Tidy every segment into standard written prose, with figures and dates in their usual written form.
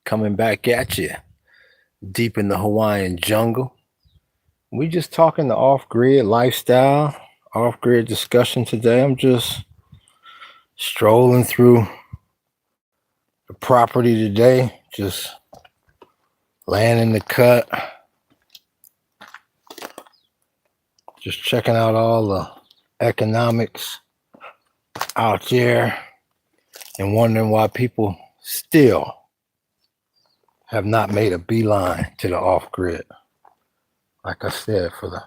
coming back at you deep in the Hawaiian jungle. We just talking the off-grid lifestyle, off-grid discussion today. I'm just strolling through the property today, just laying in the cut, just checking out all the economics out there and wondering why people still have not made a beeline to the off-grid. Like I said, for the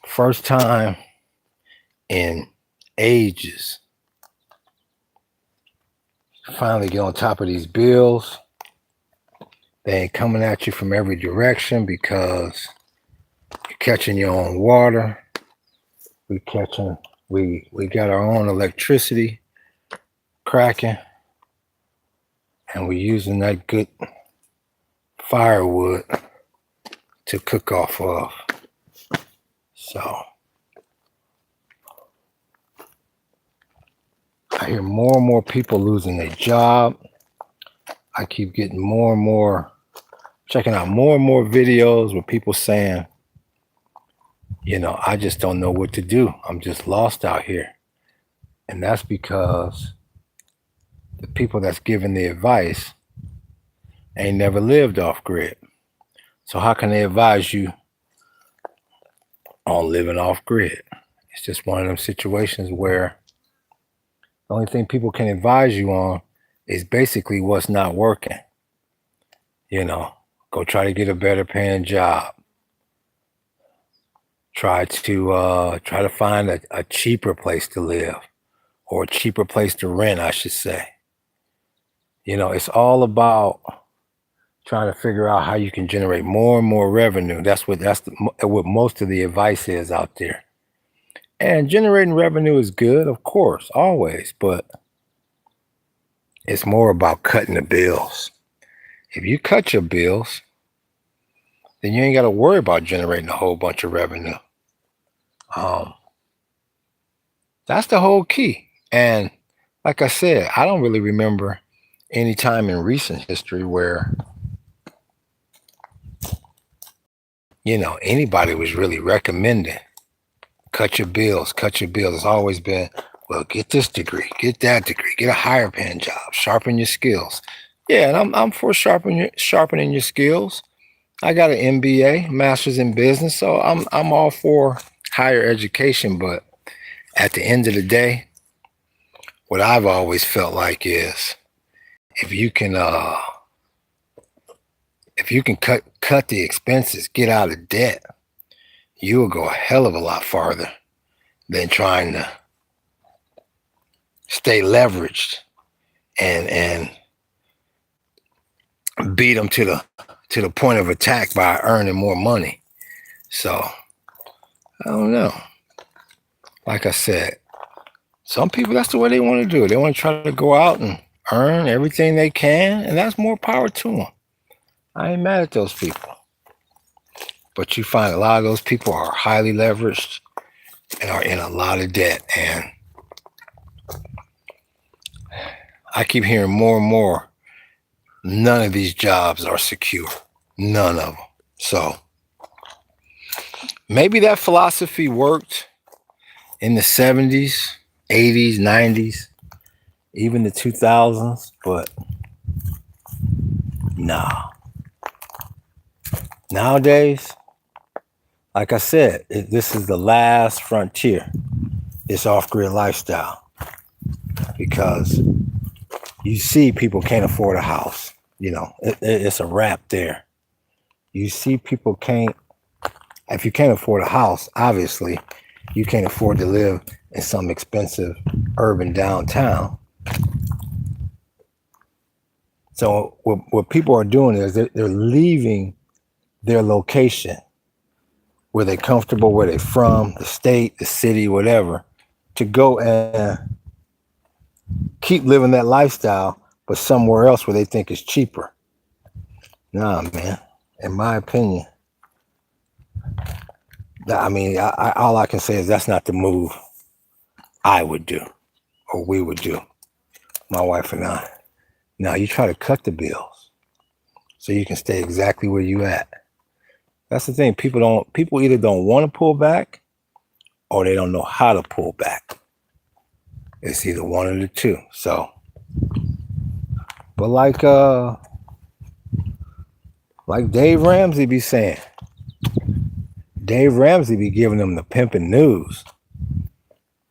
first time in ages, finally get on top of these bills. They ain't coming at you from every direction because you're catching your own water. We got our own electricity cracking, and we're using that good firewood to cook off of. So I hear more and more people losing their job. I keep getting checking out more and more videos with people saying, I just don't know what to do. I'm just lost out here. And that's because the people that's giving the advice ain't never lived off grid. So how can they advise you on living off grid? It's just one of them situations where the only thing people can advise you on is basically what's not working. Go try to get a better paying job. Try to find a cheaper place to live, or a cheaper place to rent, I should say. It's all about trying to figure out how you can generate more and more revenue. That's what most of the advice is out there. And generating revenue is good, of course, always, but it's more about cutting the bills. If you cut your bills, then you ain't got to worry about generating a whole bunch of revenue. That's the whole key. And like I said, I don't really remember any time in recent history where anybody was really recommending cut your bills. It's always been, well, get this degree, get that degree, get a higher paying job, sharpen your skills. Yeah, and I'm for sharpening your skills. I got an MBA, master's in business, so I'm all for higher education. But at the end of the day, what I've always felt like is if you can cut the expenses, get out of debt, you will go a hell of a lot farther than trying to stay leveraged and beat them to the point of attack by earning more money. So I don't know. Like I said, some people, that's the way they want to do it. They want to try to go out and earn everything they can, and that's more power to them. I ain't mad at those people. But you find a lot of those people are highly leveraged and are in a lot of debt. And I keep hearing more and more, none of these jobs are secure. None of them. So maybe that philosophy worked in the 70s, 80s, 90s, even the 2000s, but nah. Nowadays, like I said, this is the last frontier, this off-grid lifestyle, because you see people can't afford a house. It's a wrap there. You see people if you can't afford a house, obviously, you can't afford to live in some expensive urban downtown. So what people are doing is they're leaving their location, where they're comfortable, where they're from, the state, the city, whatever, to go and keep living that lifestyle, but somewhere else where they think is cheaper. Nah, man. In my opinion, all I can say is that's not the move I would do, or we would do, my wife and I. Now you try to cut the bills so you can stay exactly where you at. That's the thing. People either don't want to pull back or they don't know how to pull back. It's either one of the two. So, but like Dave Ramsey be saying, Dave Ramsey be giving them the pimping news.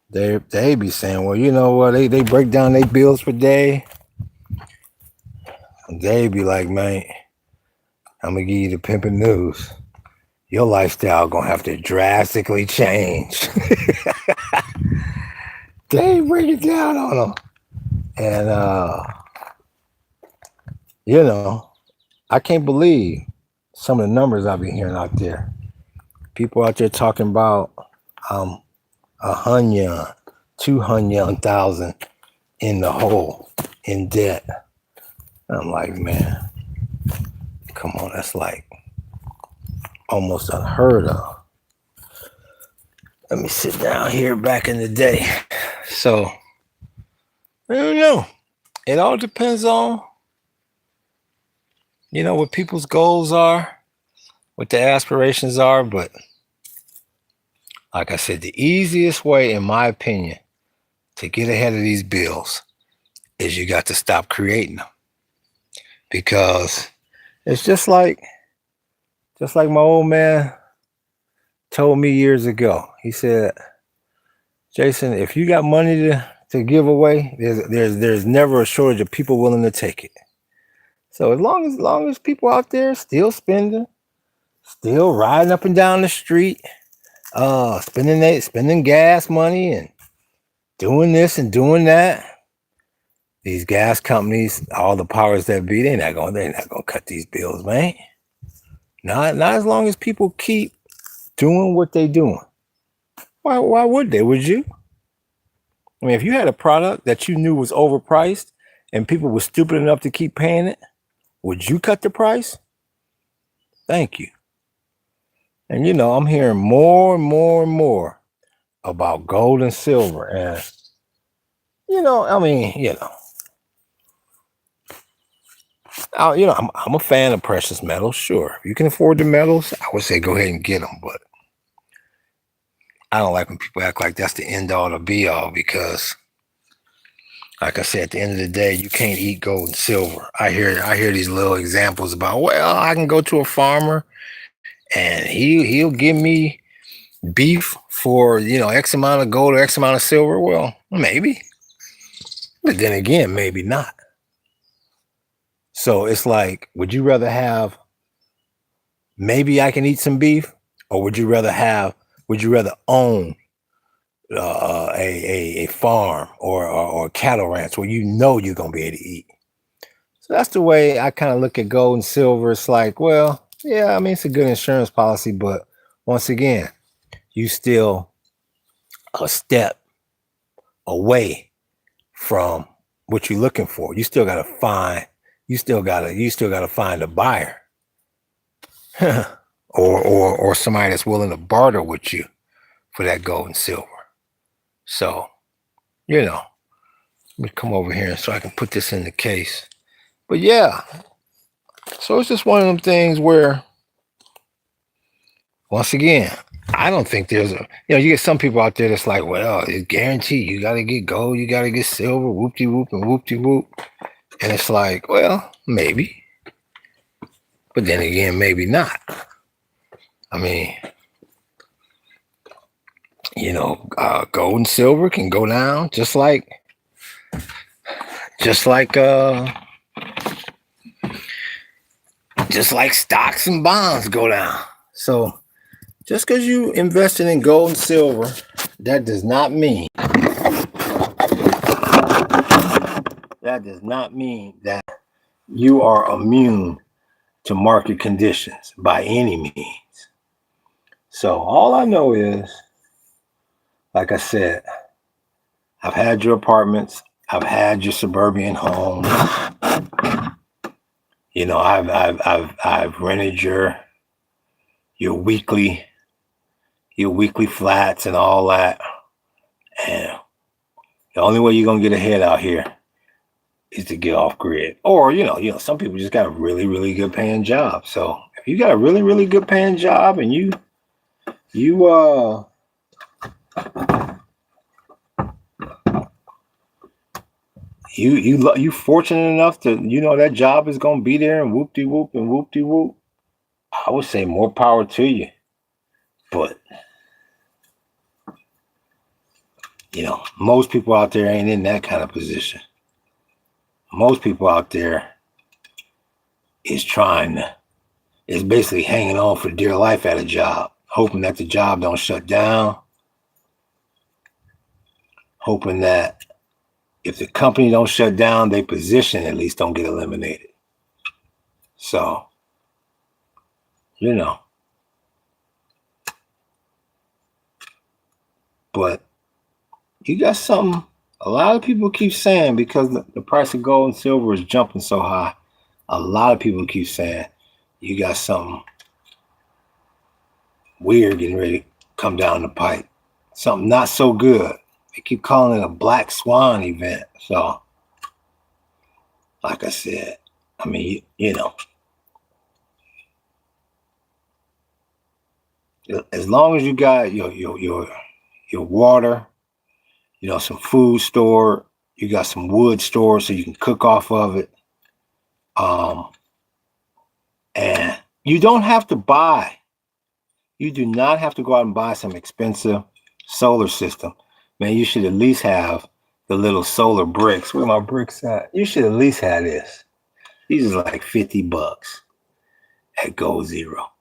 They be saying, well, you know what? They break down their bills per day. And they be like, man, I'm gonna give you the pimping news. Your lifestyle gonna have to drastically change. They break it down on them. And I can't believe some of the numbers I've been hearing out there. People out there talking about 100, 200,000 in the hole in debt. I'm like, man, come on, that's like almost unheard of. Let me sit down here back in the day. So, I don't know. It all depends on, what people's goals are, what the aspirations are. But like I said, the easiest way, in my opinion, to get ahead of these bills is you got to stop creating them. Because it's just like my old man told me years ago. He said, Jason, if you got money to give away, there's never a shortage of people willing to take it. So as long as people out there still spending, still riding up and down the street, spending gas money and doing this and doing that, these gas companies, all the powers that be, they're not gonna cut these bills, man. Not as long as people keep doing what they doing. Why would they? Would you? I mean, if you had a product that you knew was overpriced and people were stupid enough to keep paying it, would you cut the price? Thank you. And I'm hearing more and more and more about gold and silver. And I'm a fan of precious metals, sure. If you can afford the metals, I would say go ahead and get them. But I don't like when people act like that's the end all to be all, because like I said, at the end of the day, you can't eat gold and silver. I hear these little examples about, well, I can go to a farmer and he'll give me beef for, X amount of gold or X amount of silver. Well, maybe. But then again, maybe not. So it's like, would you rather have, maybe I can eat some beef, or would you rather own a farm or a cattle ranch where you're gonna be able to eat? So that's the way I kind of look at gold and silver. It's like, well, yeah, I mean, it's a good insurance policy, but once again, you still a step away from what you're looking for. You still gotta find a buyer. or somebody that's willing to barter with you for that gold and silver. So, let me come over here so I can put this in the case. But yeah, so it's just one of them things where, once again, I don't think there's you get some people out there that's like, well, it's guaranteed. You got to get gold, you got to get silver, whoop-de-whoop and whoop-de-whoop. And it's like, well, maybe. But then again, maybe not. I mean, gold and silver can go down just like stocks and bonds go down. So just because you invested in gold and silver, that does not mean that you are immune to market conditions by any means. So all I know is, like I said, I've had your apartments, I've had your suburban homes. I've rented your weekly flats and all that. And the only way you're gonna get ahead out here is to get off grid. Or, some people just got a really, really good paying job. So if you got a really, really good paying job and you fortunate enough to that job is gonna be there and whoop de whoop and whoop de whoop, I would say more power to you. But most people out there ain't in that kind of position. Most people out there is basically hanging on for dear life at a job, hoping that the job don't shut down, hoping that if the company don't shut down, their position at least don't get eliminated. So, but you got something a lot of people keep saying, because the price of gold and silver is jumping so high. A lot of people keep saying you got something weird getting ready to come down the pipe. Something not so good. They keep calling it a black swan event. So, like I said, I mean, as long as you got your water, some food stored, you got some wood stored so you can cook off of it. And you do not have to go out and buy some expensive solar system. Man, you should at least have the little solar bricks. Where my bricks at? You should at least have this. These is like $50 at Gold Zero.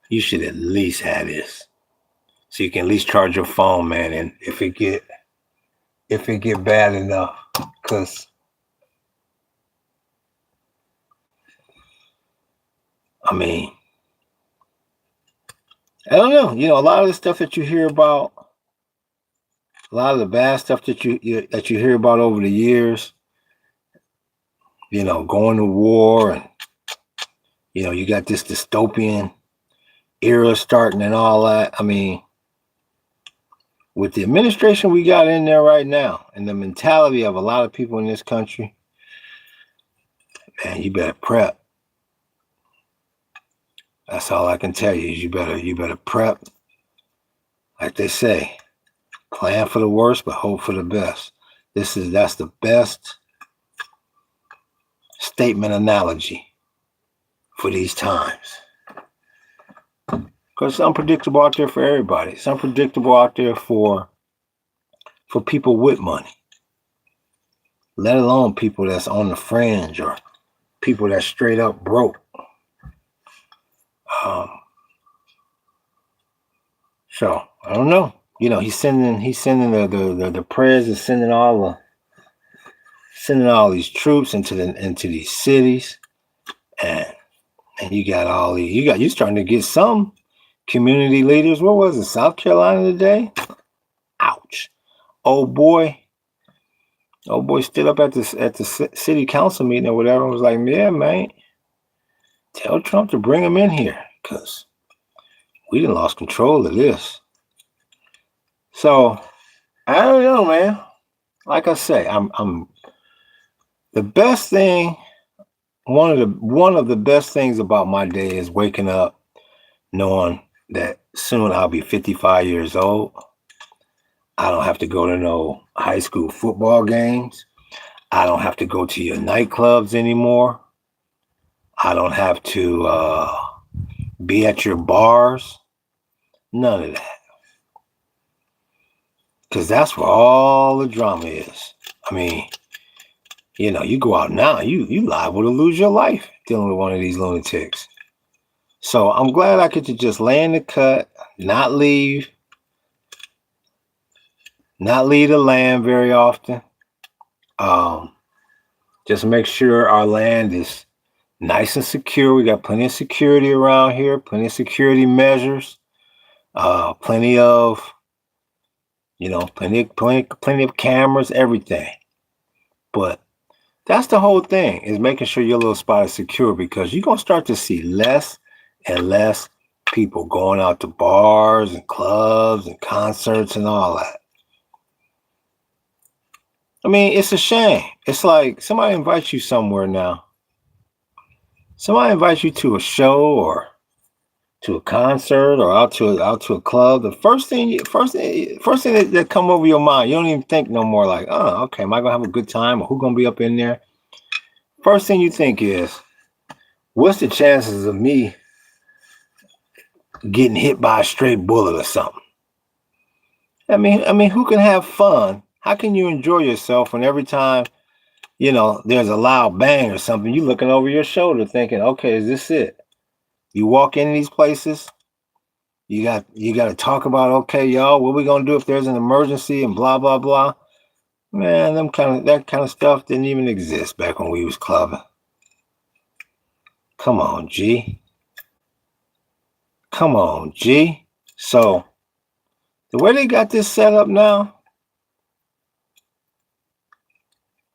You should at least have this, so you can at least charge your phone, man. And if it get bad enough, because I mean, I don't know. A lot of the stuff that you hear about, a lot of the bad stuff that you hear about over the years, going to war, and you got this dystopian era starting and all that. I mean, with the administration we got in there right now and the mentality of a lot of people in this country, man, you better prep. That's all I can tell you. Is you better prep. Like they say, plan for the worst, but hope for the best. That's the best statement analogy for these times. Because it's unpredictable out there for everybody. It's unpredictable out there for people with money, let alone people that's on the fringe or people that's straight up broke. So I don't know. He's sending the prayers and sending all these troops into these cities, and you're starting to get some community leaders. What was it, South Carolina today? Ouch. Old boy stood up at the city council meeting or whatever and was like, yeah, man, tell Trump to bring him in here, because we done lost control of this. So I don't know, man. Like I say, I'm the best thing. One of the best things about my day is waking up knowing that soon I'll be 55 years old. I don't have to go to no high school football games. I don't have to go to your nightclubs anymore. I don't have to be at your bars. None of that. Because that's where all the drama is. I mean, you go out now, you liable to lose your life dealing with one of these lunatics. So I'm glad I get to just lay in the cut, not leave the land very often. Just make sure our land is nice and secure. We got plenty of security around here, plenty of security measures, plenty of cameras, everything. But that's the whole thing, is making sure your little spot is secure, because you're going to start to see less and less people going out to bars and clubs and concerts and all that. I mean, it's a shame. It's like somebody invites you somewhere now. Somebody invites you to a show or to a concert or out to a club. The first thing that come over your mind, you don't even think no more like, oh, okay, am I gonna have a good time or who gonna be up in there? First thing you think is, what's the chances of me getting hit by a stray bullet or something? I mean, who can have fun? How can you enjoy yourself when every time, there's a loud bang or something, you looking over your shoulder thinking, okay, is this it? You walk in these places, you got to talk about, okay, y'all, what we gonna do if there's an emergency and blah blah blah. Man, that kind of stuff didn't even exist back when we was clubbing. Come on, G. Come on, G. So the way they got this set up now,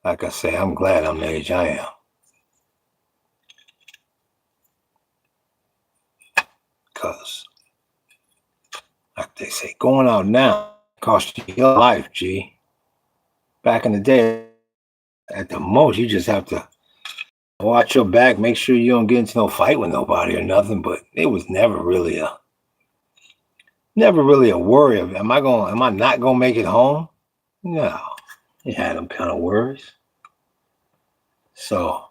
like I say, I'm glad I'm the age I am. Because, like they say, going out now costs you your life, G. Back in the day, at the most, you just have to watch your back, make sure you don't get into no fight with nobody or nothing. But it was never really a worry of, am I not gonna make it home? No, you had them kind of worries. So,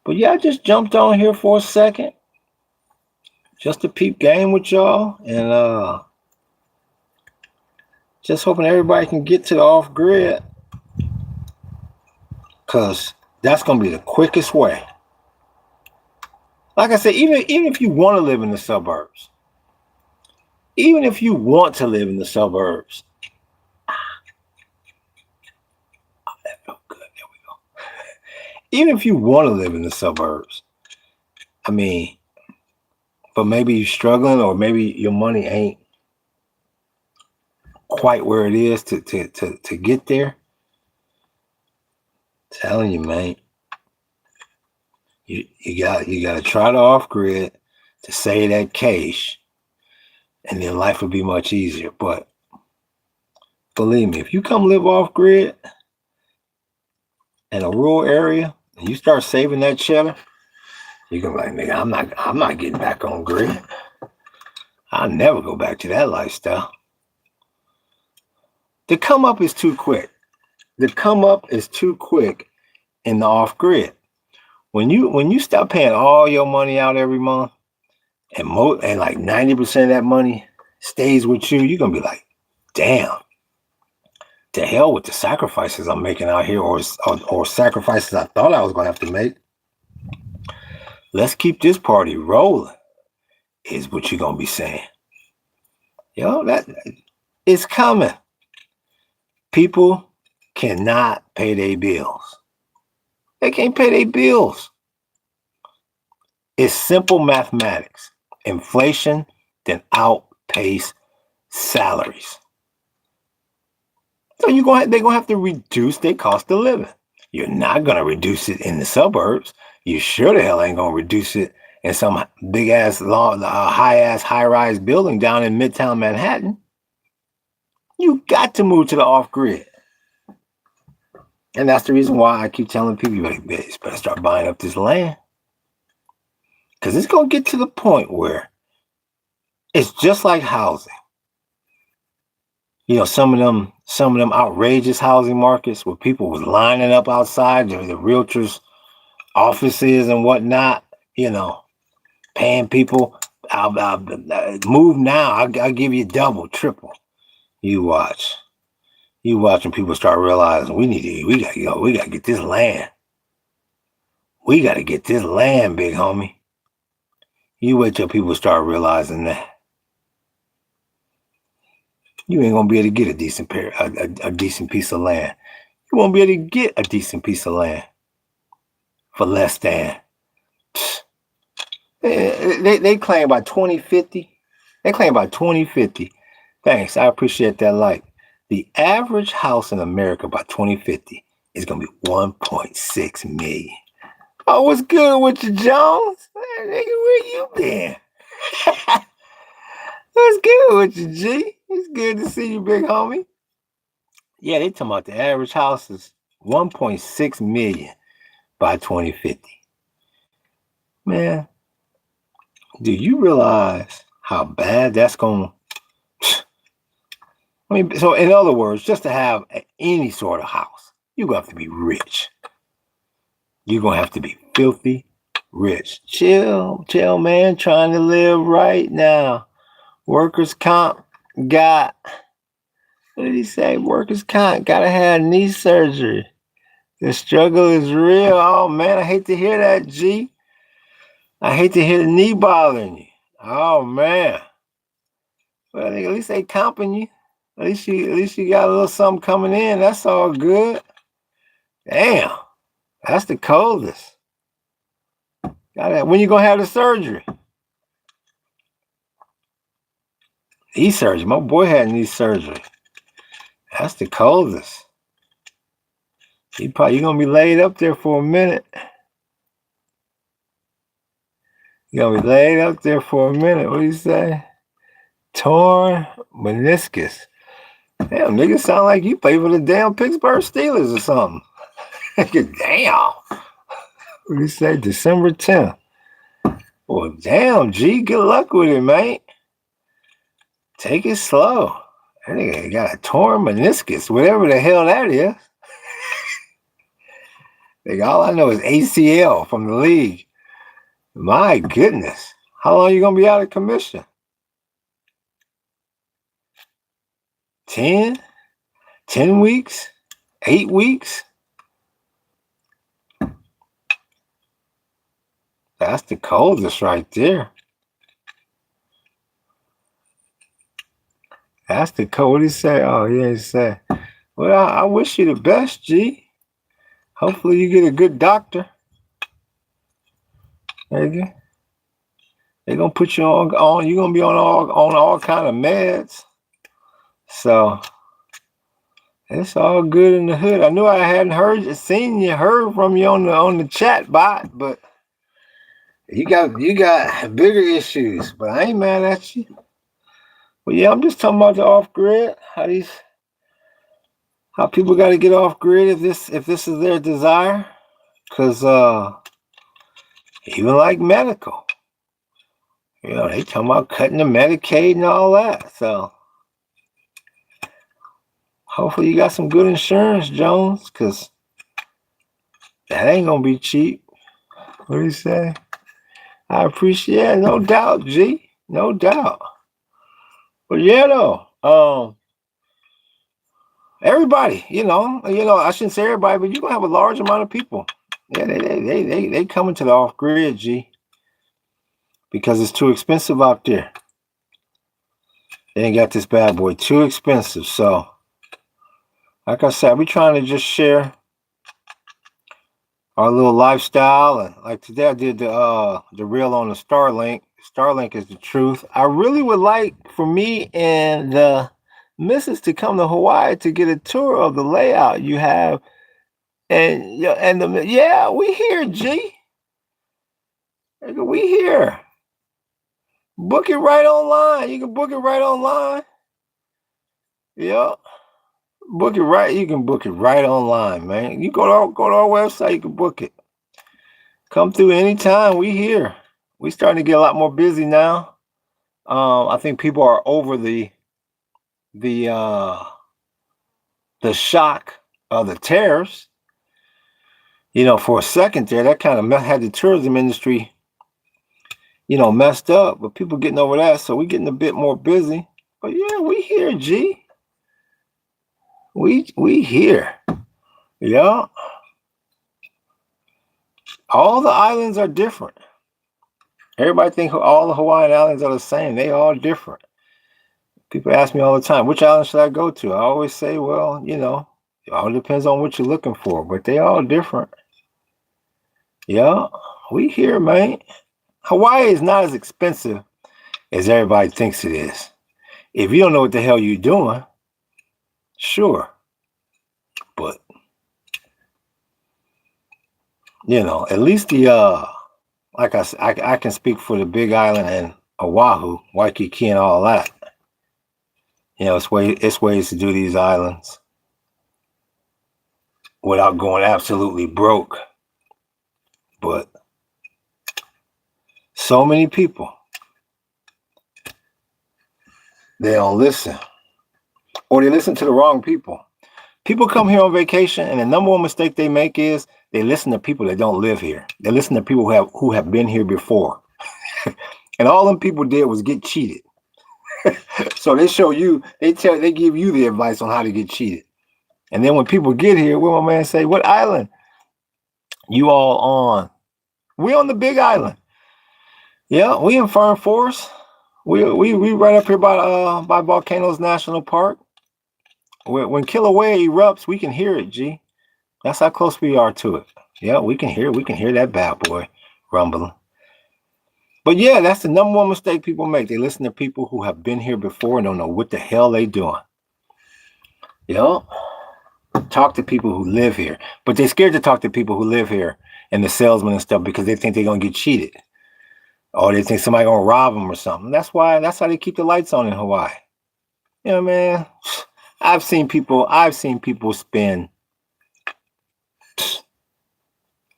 but yeah, I just jumped on here for a second, just to peep game with y'all, and just hoping everybody can get to the off grid, cause that's gonna be the quickest way. Like I said, even if you want to live in the suburbs, even if you want to live in the suburbs, that felt good. There we go. Even if you want to live in the suburbs, I mean, but maybe you're struggling, or maybe your money ain't quite where it is to get there. Telling you, man, you got to try the off grid to save that cash, and then life will be much easier. But believe me, if you come live off grid in a rural area and you start saving that cheddar, you're gonna be like, nigga, I'm not getting back on grid. I'll never go back to that lifestyle. The come up is too quick. The come up is too quick in the off grid. When you stop paying all your money out every month, and like 90% of that money stays with you, you're gonna be like, damn, to hell with the sacrifices I'm making out here, or sacrifices I thought I was gonna have to make. Let's keep this party rolling, is what you're gonna be saying. That it's coming. People cannot pay their bills. They can't pay their bills. It's simple mathematics. Inflation then outpace salaries. So they're gonna have to reduce their cost of living. You're not gonna reduce it in the suburbs. You sure the hell ain't gonna reduce it in some big ass, high rise building down in Midtown Manhattan. You got to move to the off grid. And that's the reason why I keep telling people, you better start buying up this land. Because it's going to get to the point where it's just like housing. Some of them outrageous housing markets where people was lining up outside the realtors' offices and whatnot, paying people, I'll move now, I'll give you double, triple. You watch when people start realizing we gotta get this land. We gotta get this land, big homie. You wait till people start realizing that. You ain't gonna be able to get a decent piece of land. You won't be able to get a decent piece of land for less than. They claim by 2050. They claim by 2050. Thanks, I appreciate that like. The average house in America by 2050 is going to be 1.6 million. Oh, what's good with you, Jones? Hey, nigga, where you been? What's good with you, G? It's good to see you, big homie. Yeah, they talking about the average house is 1.6 million by 2050. Man, do you realize how bad that's going to... I mean, so in other words, just to have any sort of house, you're going to have to be rich. You're going to have to be filthy rich. Chill, man, trying to live right now. Workers' comp got... What did he say? Workers' comp got to have knee surgery. The struggle is real. Oh, man, I hate to hear that, G. I hate to hear the knee bothering you. Oh, man. Well, at least they comping you. At least you got a little something coming in. That's all good. Damn, that's the coldest. When you gonna have the surgery? Knee surgery. My boy had knee surgery. That's the coldest. You're gonna be laid up there for a minute. You're gonna be laid up there for a minute. What do you say? Torn meniscus. Damn, nigga, sound like you play for the damn Pittsburgh Steelers or something. Damn. What do you say? December 10th. Well, damn, G, good luck with it, mate. Take it slow. That nigga got a torn meniscus, whatever the hell that is. Nigga, all I know is ACL from the league. My goodness. How long you gonna be out of commission? 10? 10 weeks? 8 weeks? That's the coldest right there. That's the cold. What did he say? Oh, yeah, he said, well, I wish you the best, G. Hopefully you get a good doctor. There you go. They're gonna put you on you're gonna be on all kind of meds. So it's all good in the hood. I knew I hadn't heard from you on the chat bot, but you got bigger issues. But I ain't mad at you. Well, yeah, I'm just talking about the off grid. How people got to get off grid if this is their desire, because even like medical, they talking about cutting the Medicaid and all that. So hopefully you got some good insurance, Jones, because that ain't gonna be cheap. What do you say? I appreciate it, no doubt, G, no doubt. But yeah, though, everybody, I shouldn't say everybody, but you're gonna have a large amount of people. Yeah, they coming to the off grid, G, because it's too expensive out there. They ain't got this bad boy, too expensive. So, like I said, we trying to just share our little lifestyle, and like today I did the reel on the Starlink. Starlink is the truth. I really would like for me and the missus to come to Hawaii to get a tour of the layout you have. And we here, G. We here. Book it right online. You can book it right online. Yeah. Book it right. You can book it right online, man. You go to our website, you can book it. Come through anytime. We here. We starting to get a lot more busy now. I think people are over the shock of the tariffs. For a second there, that kind of had the tourism industry, messed up. But people getting over that, so we getting a bit more busy. But yeah, we here, G. We here. Yeah. All the islands are different. Everybody think all the Hawaiian islands are the same. They all different. People ask me all the time, which island should I go to? I always say, well, it all depends on what you're looking for, but they all different. Yeah, we here, man. Hawaii is not as expensive as everybody thinks it is. If you don't know what the hell you're doing, sure. But, at least the, like I said, I can speak for the Big Island and Oahu, Waikiki and all that. It's ways to do these islands. without going absolutely broke. But so many people, they don't listen, or they listen to the wrong people. People come here on vacation, and the number one mistake they make is they listen to people that don't live here. They listen to people who have been here before. And all them people did was get cheated. So they show you, they give you the advice on how to get cheated. And then when people get here, what my man say, what island you all on? We on the big island. Yeah, we in Fern Forest. We right up here by Volcanoes National Park. When Kilauea erupts, we can hear it, G. That's how close we are to it. Yeah, we can hear that bad boy rumbling. But yeah, that's the number one mistake people make. They listen to people who have been here before and don't know what the hell they doing. You know, talk to people who live here. But they're scared to talk to people who live here and the salesmen and stuff because they think they're going to get cheated. Or they think somebody going to rob them or something. That's how they keep the lights on in Hawaii. You know, man, I've seen people spend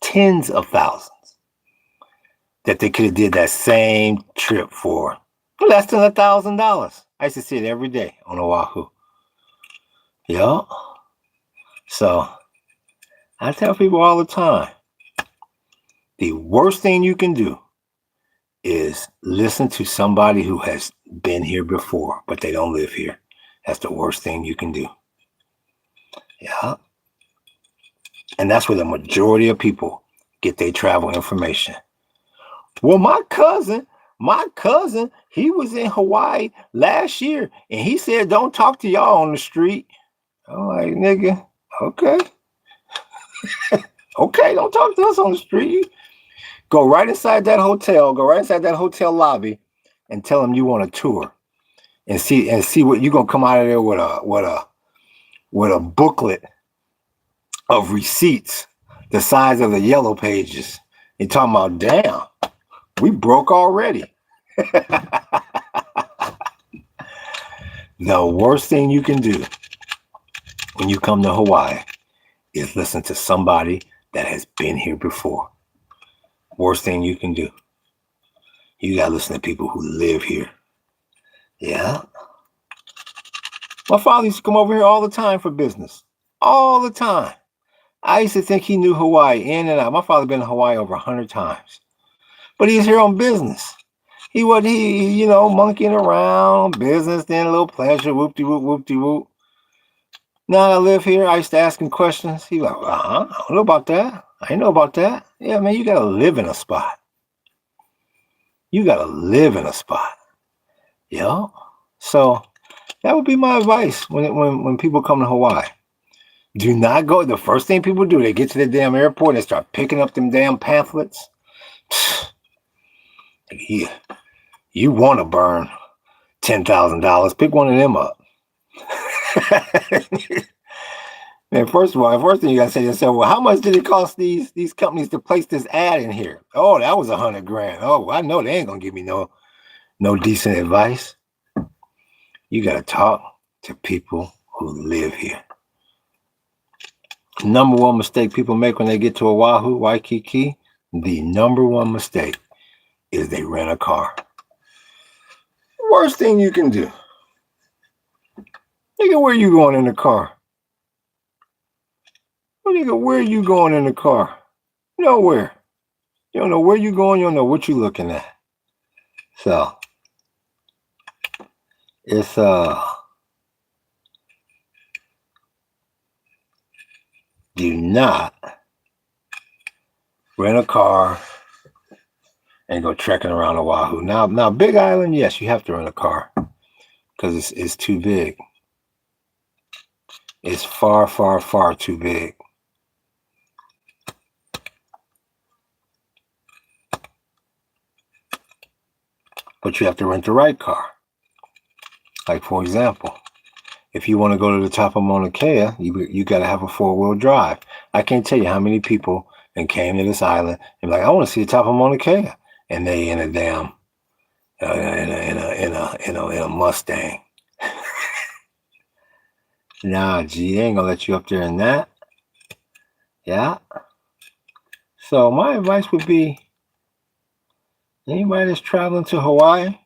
tens of thousands that they could have did that same trip for less than $1,000. I used to see it every day on Oahu. Yeah. So I tell people all the time, the worst thing you can do is listen to somebody who has been here before, but they don't live here. That's the worst thing you can do. Yeah. And that's where the majority of people get their travel information. Well, my cousin, he was in Hawaii last year and he said, don't talk to y'all on the street. I'm like, nigga, okay. Okay, don't talk to us on the street. Go right inside that hotel, lobby and tell them you want a tour and see what you're going to come out of there with a booklet of receipts the size of the yellow pages. You're talking about, damn. We broke already. The worst thing you can do when you come to Hawaii is listen to somebody that has been here before. Worst thing you can do. You got to listen to people who live here. Yeah. My father used to come over here all the time for business. All the time. I used to think he knew Hawaii in and out. My father been in Hawaii over 100 times. But he's here on business. He monkeying around, business, then a little pleasure, whoop-de-whoop, whoop-de-whoop. Now I live here, I used to ask him questions. He like, I don't know about that. I ain't know about that. Yeah, man, you got to live in a spot. You got to live in a spot. Yeah. So that would be my advice when people come to Hawaii. Do not go. The first thing people do, they get to the damn airport and they start picking up them damn pamphlets. Yeah, you want to burn $10,000? Pick one of them up. Man, first thing you gotta say to yourself, well, how much did it cost these companies to place this ad in here? Oh, that was $100,000. Oh, I know they ain't gonna give me no decent advice. You gotta talk to people who live here. Number one mistake people make when they get to Oahu, Waikiki, the number one mistake is they rent a car. Worst thing you can do. Nigga, where you going in the car? Well, nigga, where you going in the car? Nowhere. You don't know where you going. You don't know what you looking at. So, it's, do not rent a car and go trekking around Oahu. Now, Big Island, yes, you have to rent a car because it's too big. It's far, far, far too big. But you have to rent the right car. Like, for example, if you want to go to the top of Mauna Kea, you got to have a 4-wheel drive. I can't tell you how many people and came to this island and like, I want to see the top of Mauna Kea, and they in a damn in a Mustang. Nah, G, they ain't gonna let you up there in that. Yeah. So my advice would be, anybody that's traveling to Hawaii,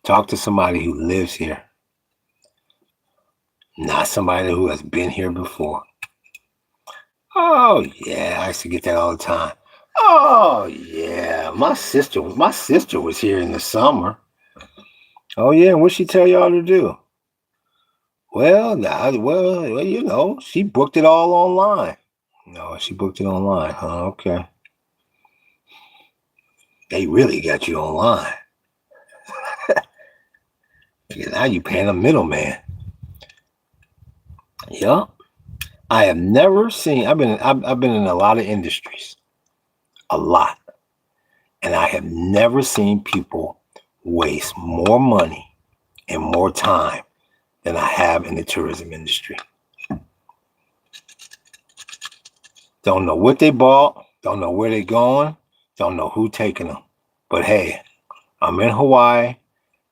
talk to somebody who lives here, not somebody who has been here before. Oh yeah, I used to get that all the time. Oh yeah, my sister was here in the summer. Oh yeah, and what she tell y'all to do? Well, she booked it all online. No, she booked it online. Huh? Okay. They really got you online. Now you paying a middleman. Yup. I have never seen. I've been in a lot of industries, a lot, and I have never seen people waste more money and more time than I have in the tourism industry. Don't know what they bought, don't know where they're going, don't know who taking them. But hey, I'm in Hawaii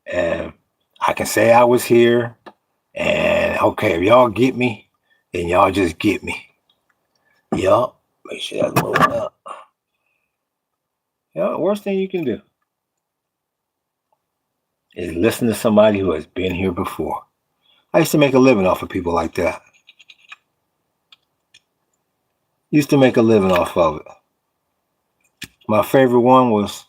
and I can say I was here. And okay, if y'all get me, then y'all just get me. Yup. Make sure that's loaded up. Yeah, worst thing you can do is listen to somebody who has been here before. I used to make a living off of people like that. Used to make a living off of it. My favorite one was,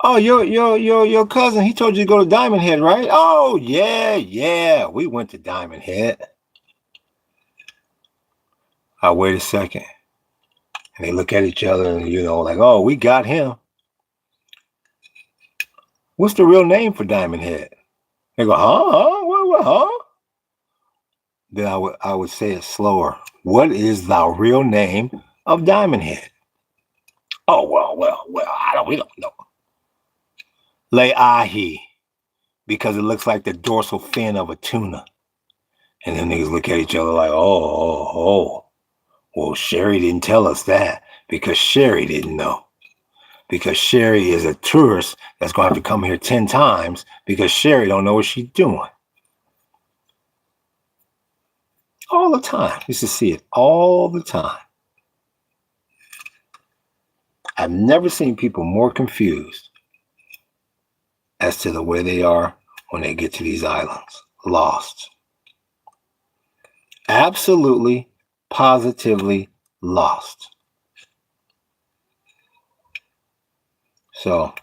oh, your cousin, he told you to go to Diamond Head, right? Oh, yeah. We went to Diamond Head. I wait a second. And they look at each other and, like, oh, we got him. What's the real name for Diamond Head? They go, huh? Then I would say it slower. What is the real name of Diamond Head? Oh, well, we don't know. Le'ahi, because it looks like the dorsal fin of a tuna. And then niggas look at each other like, oh. Well, Sherry didn't tell us that because Sherry didn't know. Because Sherry is a tourist that's going to have to come here 10 times because Sherry don't know what she's doing. All the time. Used to see it all the time. I've never seen people more confused as to the way they are when they get to these islands. Lost. Absolutely, positively lost. So,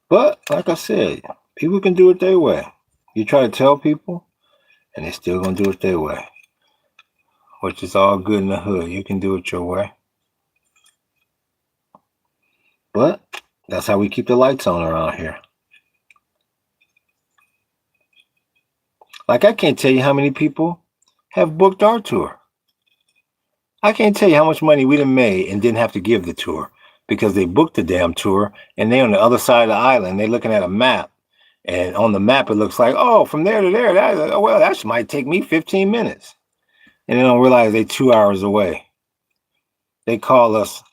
but like I said, people can do it their way. You try to tell people, and they're still going to do it their way, which is all good in the hood. You can do it your way. But that's how we keep the lights on around here. Like, I can't tell you how many people have booked our tour. I can't tell you how much money we done made and didn't have to give the tour because they booked the damn tour and they on the other side of the island. They're looking at a map, and on the map it looks like, oh, from there to there, that might take me 15 minutes. And they don't realize they're 2 hours away. They call us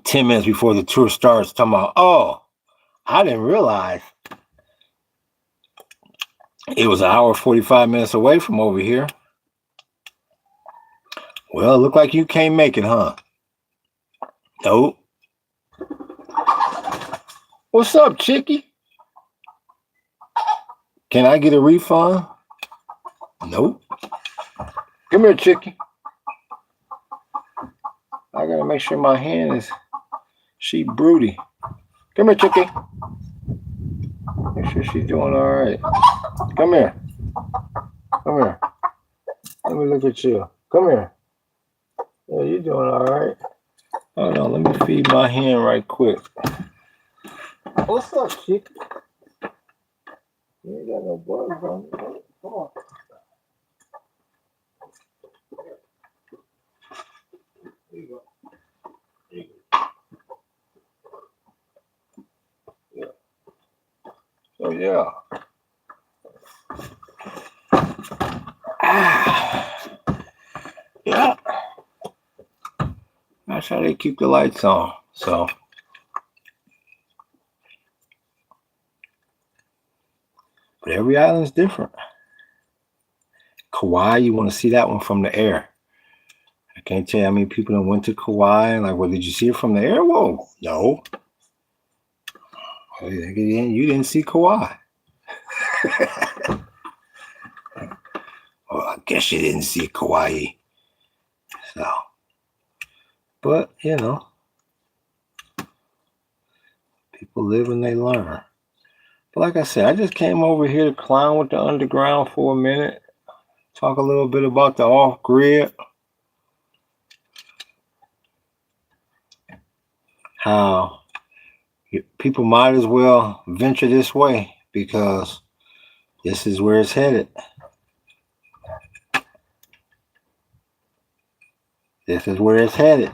10 minutes before the tour starts talking about, oh, I didn't realize it was an hour 45 minutes away from over here. Well, it looked like you can't make it, huh? Nope. What's up, chickie? Can I get a refund? Nope. Come here, chickie. I gotta make sure my hand is, she broody. Come here, chickie. Make sure she's doing all right. Come here. Come here. Let me look at you. Come here. Yeah, you're doing all right. Hold on, let me feed my hand right quick. What's up, chickie? You ain't got no bugs on you. Come on. There you go. There you go. Yeah. So yeah. Yeah. That's how they keep the lights on. So But every island's different. Kauai, you want to see that one from the air. I can't tell you how many people that went to Kauai and like, well, did you see it from the air? Whoa, no. You didn't see Kauai. Well, I guess you didn't see Kauai. So, but people live and they learn. But like I said, I just came over here to clown with the underground for a minute. Talk a little bit about the off-grid. How people might as well venture this way because this is where it's headed. This is where it's headed.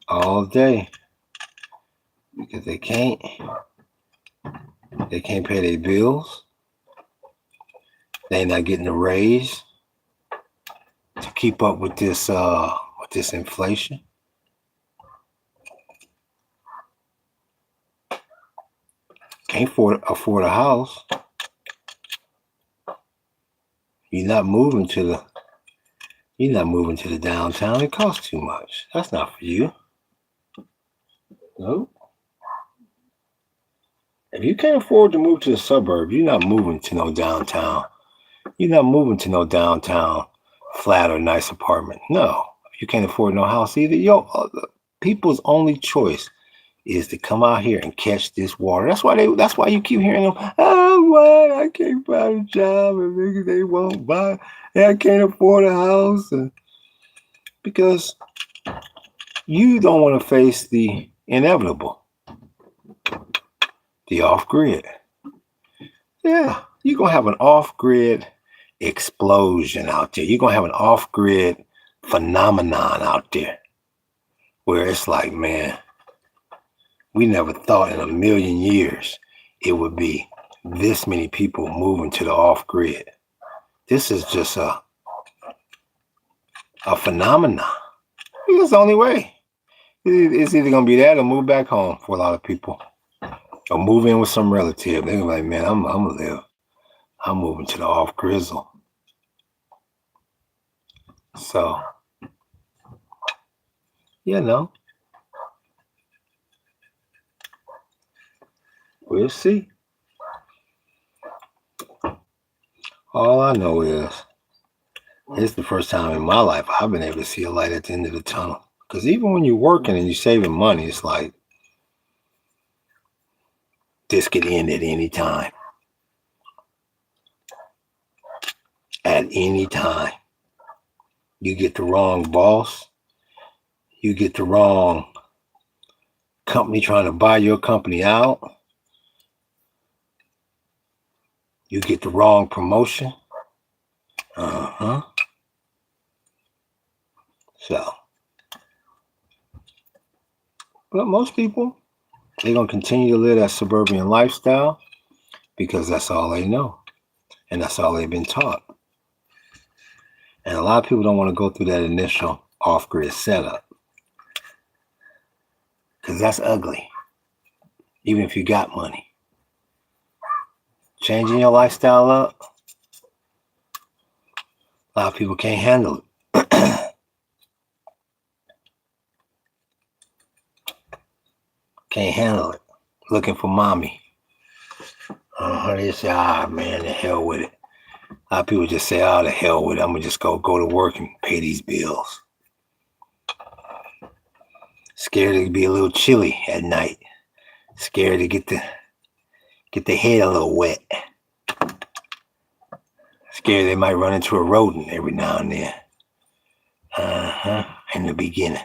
All day. Because they can't pay their bills. They're not getting a raise to keep up with this inflation. Can't afford a house. You're not moving to the downtown. It costs too much. That's not for you. Nope. If you can't afford to move to the suburbs, you're not moving to no downtown. You're not moving to no downtown flat or nice apartment. No. If you can't afford no house either, people's only choice is to come out here and catch this water. That's why you keep hearing them, why I can't find a job and niggas they won't buy and I can't afford a house. Because you don't want to face the inevitable. The off-grid. Yeah, you're going to have an off-grid explosion out there. You're going to have an off-grid phenomenon out there where it's like, man, we never thought in a million years it would be this many people moving to the off-grid. This is just a phenomenon. It's the only way. It's either going to be that or move back home for a lot of people. Or move in with some relative. They're like, man, I'm going to live. I'm moving to the off-grizzle. So, we'll see. All I know is it's the first time in my life I've been able to see a light at the end of the tunnel. Because even when you're working and you're saving money, it's like this could end at any time. At any time. You get the wrong boss. You get the wrong company trying to buy your company out. You get the wrong promotion. So, but most people, they're going to continue to live that suburban lifestyle because that's all they know. And that's all they've been taught. And a lot of people don't want to go through that initial off-grid setup. Because that's ugly. Even if you got money. Changing your lifestyle up, a lot of people can't handle it. Can't handle it. Looking for mommy. They say, man, the hell with it. A lot of people just say, the hell with it. I'm going to just go to work and pay these bills. Scared to be a little chilly at night. Scared to get the head a little wet. Scared they might run into a rodent every now and then. In the beginning.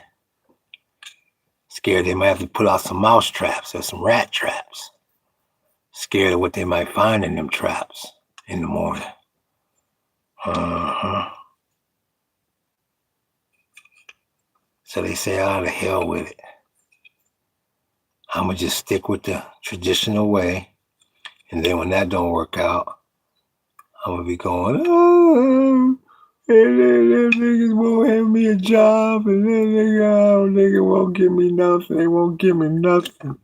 Scared they might have to put out some mouse traps or some rat traps. Scared of what they might find in them traps in the morning. So they say, the hell with it. I'm going to just stick with the traditional way. And then when that don't work out, I'm going to be going, them niggas won't have me a job. And then nigga won't give me nothing. They won't give me nothing.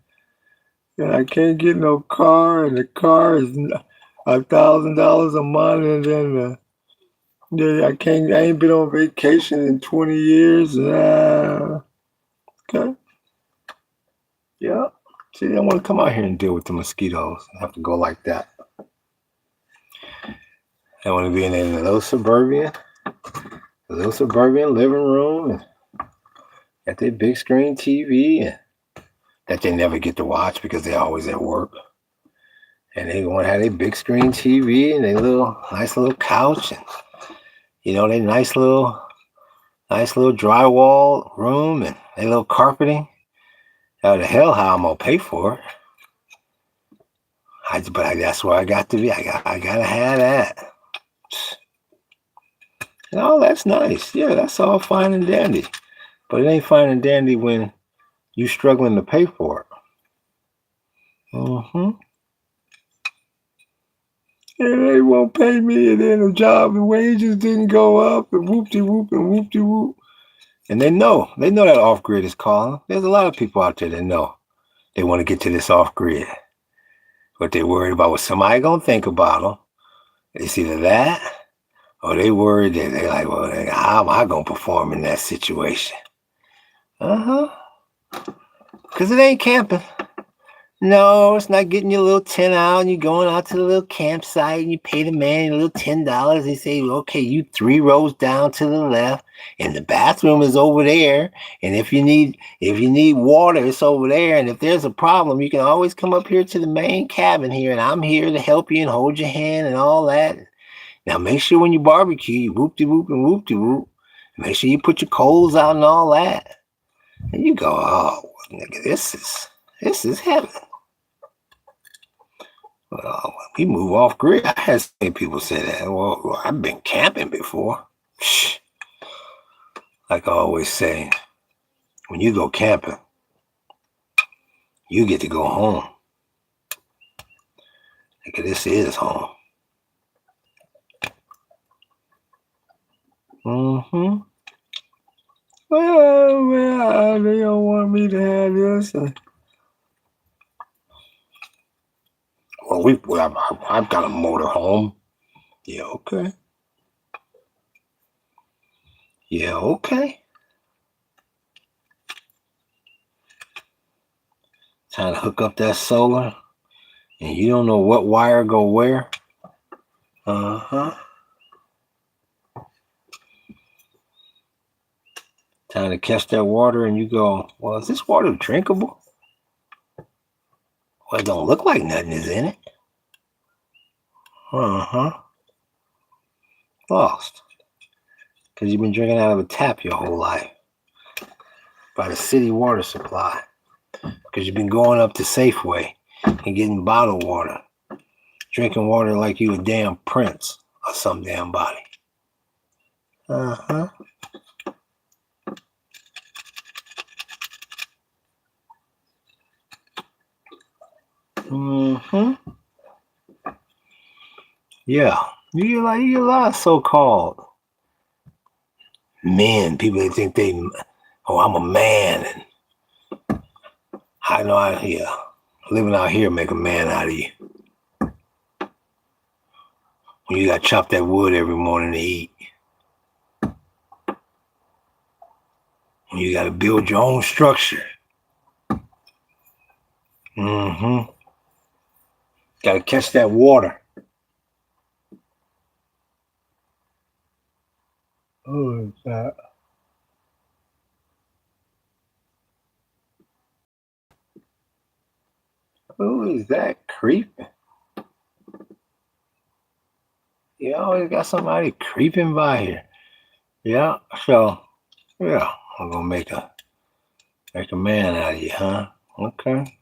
and I can't get no car, and the car is $1,000 a month, and then yeah, I ain't been on vacation in 20 years. Okay. Yeah. See, I want to come out here and deal with the mosquitoes. I have to go like that. I want to be in a little suburban living room, and got their big screen TV that they never get to watch because they're always at work. And they want to have their big screen TV and their nice little couch, and their nice little drywall room and their little carpeting. How the hell how I'm gonna pay for it? That's where I got to be. I gotta have that. Oh, that's nice. Yeah, that's all fine and dandy. But it ain't fine and dandy when you struggling to pay for it. Mm-hmm. And they won't pay me, and then the job and wages didn't go up, and whoop-de-whoop and whoop-de-whoop. And they know that off-grid is calling. There's a lot of people out there that know they want to get to this off-grid. But they're worried about what somebody gonna think about them. It's either that, or they worried that they're like, well, how am I gonna perform in that situation? Because it ain't camping. No, it's not getting your little tent out and you're going out to the little campsite and you pay the man a little $10. They say, okay, you 3 rows down to the left and the bathroom is over there. And if you need water, it's over there. And if there's a problem, you can always come up here to the main cabin here, and I'm here to help you and hold your hand and all that. Now make sure when you barbecue, you whoop-de-whoop and whoop-de-whoop. Make sure you put your coals out and all that. And you go, oh, nigga, this is heaven. Well, we move off grid. I had seen people say that. Well, I've been camping before. Like I always say, when you go camping, you get to go home. Like this is home. Mm-hmm. Well, they don't want me to have this. Well, I've got a motor home. Yeah, okay. Yeah, okay. Trying to hook up that solar, and you don't know what wire go where. Trying to catch that water, and you go, well, is this water drinkable? Well, it don't look like nothing is in it. Lost. Because you've been drinking out of a tap your whole life. By the city water supply. Because you've been going up to Safeway and getting bottled water. Drinking water like you a damn prince or some damn body. Yeah. You get a lot of so-called men. People that think I'm a man, and I know living out here make a man out of you. When you gotta chop that wood every morning to eat. When you gotta build your own structure. Gotta catch that water. Who is that? Who is that creeping? You always got somebody creeping by here. Yeah, so yeah, I'm gonna make a man out of you, huh? Okay.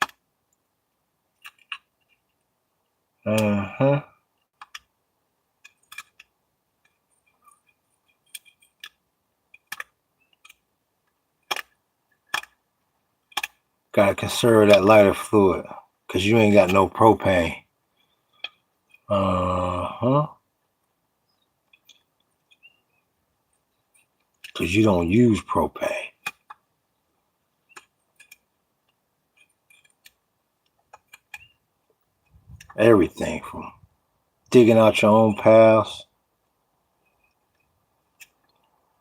Gotta conserve that lighter fluid, cause you ain't got no propane. Cause you don't use propane. Everything from digging out your own paths.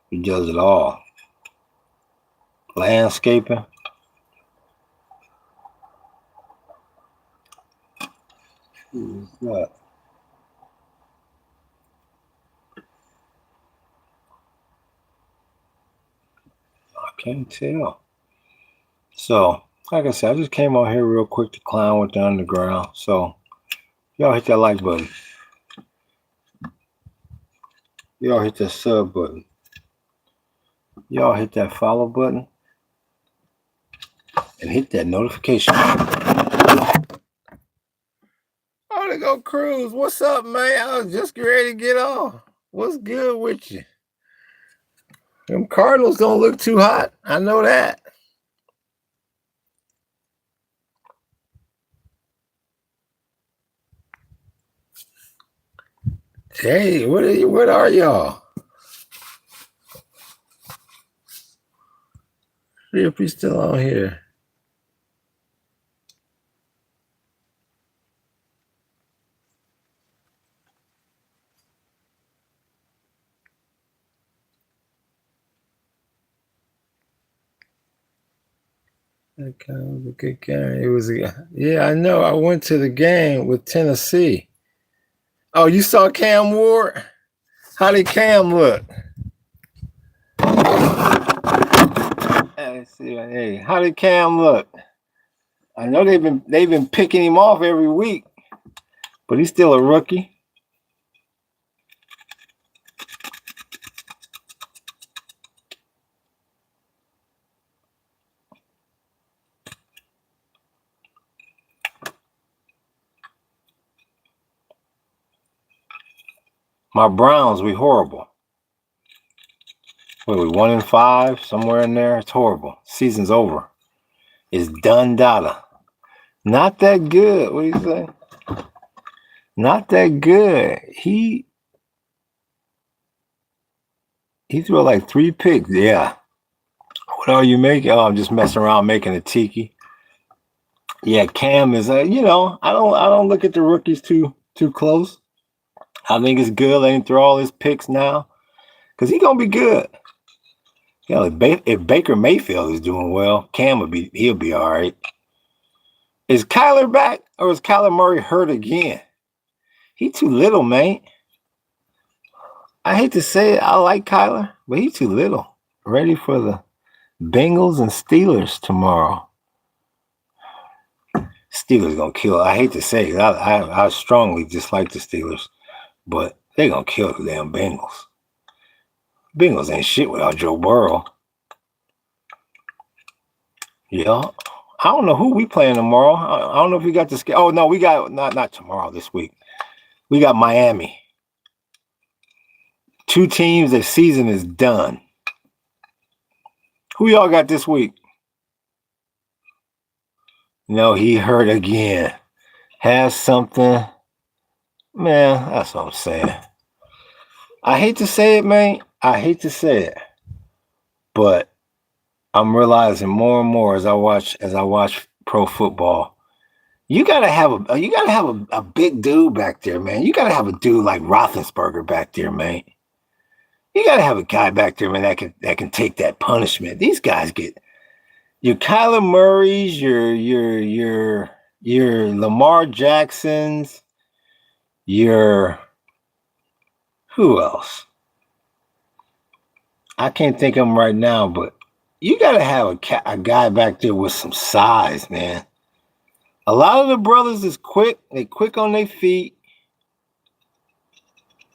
He does it all. Landscaping. Who is that? I can't tell. So, like I said, I just came on here real quick to clown with the underground. So, y'all hit that like button. Y'all hit that sub button. Y'all hit that follow button. And hit that notification. Oh, they go Cruz. What's up, man? I was just ready to get on. What's good with you? Them Cardinals don't look too hot. I know that. Hey, what are y'all? See if he's still on here. That kind of was a good game. It was yeah, I know. I went to the game with Tennessee. Oh, you saw Cam Ward? How did Cam look? Let's see. Hey, how did Cam look? I know they've been picking him off every week, but he's still a rookie. My Browns, we horrible. What are we, 1-5, somewhere in there? It's horrible. Season's over. It's done data. Not that good. What do you say? Not that good. He threw like 3 picks. Yeah. What are you making? Oh, I'm just messing around making a tiki. Yeah, Cam is I don't look at the rookies too close. I think it's good letting him throw all his picks now. Because he's gonna be good. Yeah, if Baker Mayfield is doing well, he'll be all right. Is Kyler back or is Kyler Murray hurt again? He too little, man. I hate to say it, I like Kyler, but he's too little. Ready for the Bengals and Steelers tomorrow. Steelers gonna kill. I hate to say it, I strongly dislike the Steelers, but they're gonna kill the damn Bengals. Bengals ain't shit without Joe Burrow. Yeah. I don't know who we playing tomorrow. I don't know if we got this. Oh no, we got not tomorrow. This week, we got Miami. 2 teams. The season is done. Who y'all got this week? No, he hurt again. Has something. Man, that's what I'm saying. I hate to say it, man. I hate to say it, but I'm realizing more and more as I watch pro football. You gotta have a big dude back there, man. You gotta have a dude like Roethlisberger back there, man. You gotta have a guy back there, man, that can take that punishment. These guys get your Kyler Murrays, your Lamar Jacksons, your who else? I can't think of them right now, but you gotta have a guy back there with some size, man. A lot of the brothers is quick. They quick on their feet.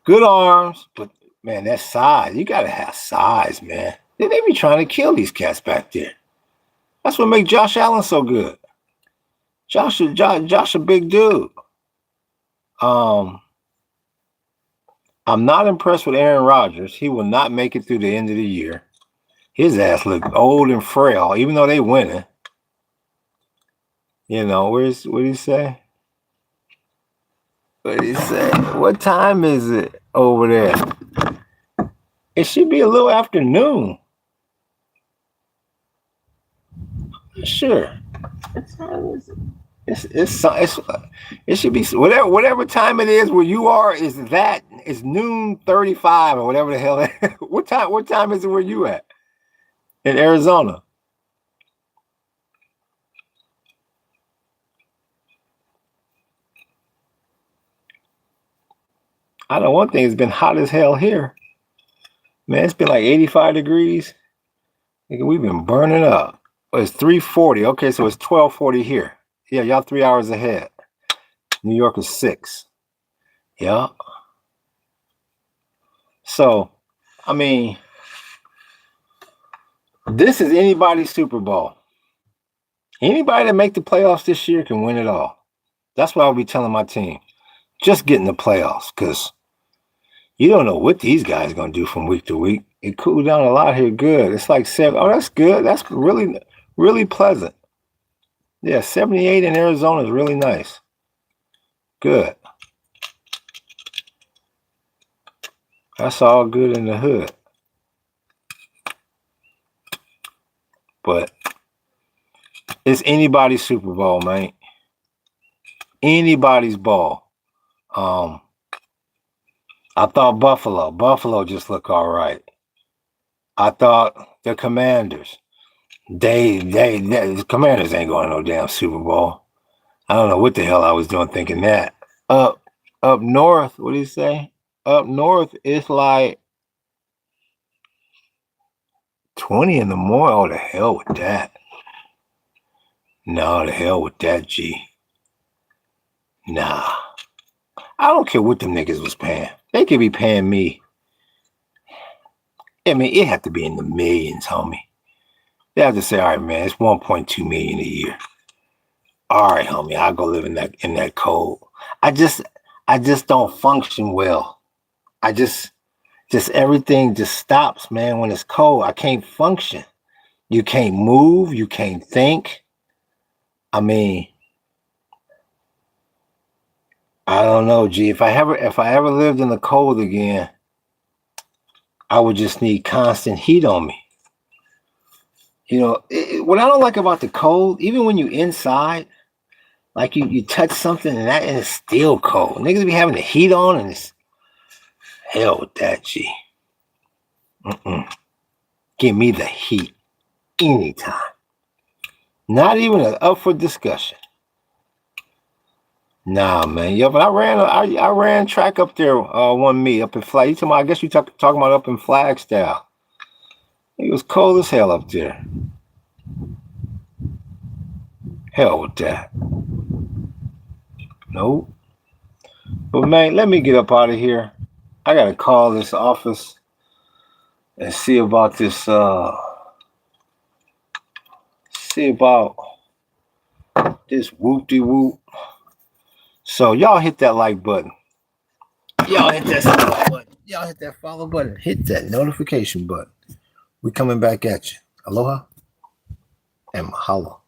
Good arms, but man, that size. You gotta have size, man. They be trying to kill these cats back there. That's what makes Josh Allen so good. Josh a big dude. I'm not impressed with Aaron Rodgers. He will not make it through the end of the year. His ass look old and frail, even though they winning. You know, what did he say? What did he say? What time is it over there? It should be a little afternoon. Sure. What time is it? It should be whatever time it is where you are. It's noon 35 or whatever the hell. What time is it where you at in Arizona? I know one thing. It's been hot as hell here, man. It's been like 85 degrees. We've been burning up. Well, it's 3:40. Okay, so it's 12:40 here. Yeah, y'all 3 hours ahead. New York is 6. Yeah. So, I mean, this is anybody's Super Bowl. Anybody that make the playoffs this year can win it all. That's what I'll be telling my team. Just get in the playoffs, because you don't know what these guys are going to do from week to week. It cooled down a lot here. Good. It's like 7. Oh, that's good. That's really, really pleasant. Yeah, 78 in Arizona is really nice. Good. That's all good in the hood. But it's anybody's Super Bowl, man. Anybody's ball. I thought Buffalo just looked all right. I thought the Commanders, the Commanders ain't going to no damn Super Bowl. I don't know what the hell I was doing thinking that. Up north, what do you say? Up north, it's like 20 in the morning. Oh, the hell with that. No, the hell with that, G. Nah. I don't care what them niggas was paying. They could be paying me. I mean, it had to be in the millions, homie. They have to say, all right, man, it's 1.2 million a year. All right, homie, I'll go live in that cold. I just don't function well. Just everything just stops, man, when it's cold. I can't function. You can't move, you can't think. I mean, I don't know, G. If I ever lived in the cold again, I would just need constant heat on me. You know, what I don't like about the cold, even when you inside, like you touch something and it's still cold. Niggas be having the heat on and it's hell with that, G. Give me the heat anytime. Not even up for discussion. Nah, man. Yo, but I ran track up there one meet up in Flag. I guess you talking about up in Flagstaff. It was cold as hell up there. Hell with that. Nope. But man, let me get up out of here. I gotta call this office and see about this. See about this whoop-de-whoop. So y'all hit that like button. Y'all hit that subscribe button. Y'all hit that follow button. Hit that notification button. We coming back at you. Aloha and mahalo.